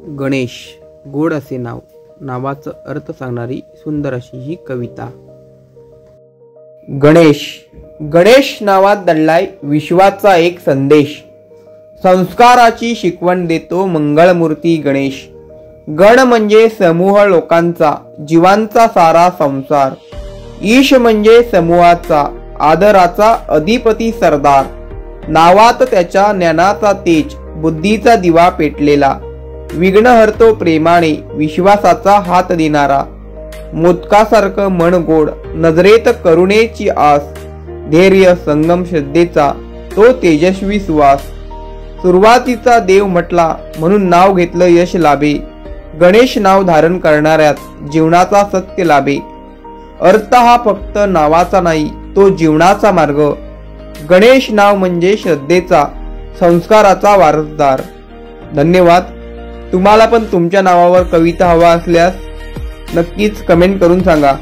गणेश गोड असे नाव, नावाचा अर्थ सांगणारी सुंदर अशी ही कविता। गणेश गणेश नावात दडलाय विश्वाचा एक संदेश। संस्काराची शिकवण देतो मंगळमूर्ती गणेश। गण म्हणजे समूह लोकांचा, जीवांचा सारा संसार। ईश म्हणजे समूहाचा, आदराचा अधिपती सरदार। नावात त्याच्या ज्ञानाचा तेज, बुद्धीचा दिवा पेटलेला। विघ्न हरतो प्रेमाने, विश्वासाचा हात देणारा। मोदकासारखं मन गोड, नजरेत करुणेची आस। धैर्य संगम श्रद्धेचा तो तेजस्वी सुवास। सुरुवातीचा देव म्हटला म्हणून नाव घेतलं यश लाभे। गणेश नाव धारण करणाऱ्यात जीवनाचा सत्य लाभे। अर्थ हा फक्त नावाचा नाही, तो जीवनाचा मार्ग। गणेश नाव म्हणजे श्रद्धेचा, संस्काराचा वारसदार। धन्यवाद। तुम्हाला पण तुमच्या नावावर कविता हवा असल्यास नक्कीच कमेंट करून सांगा।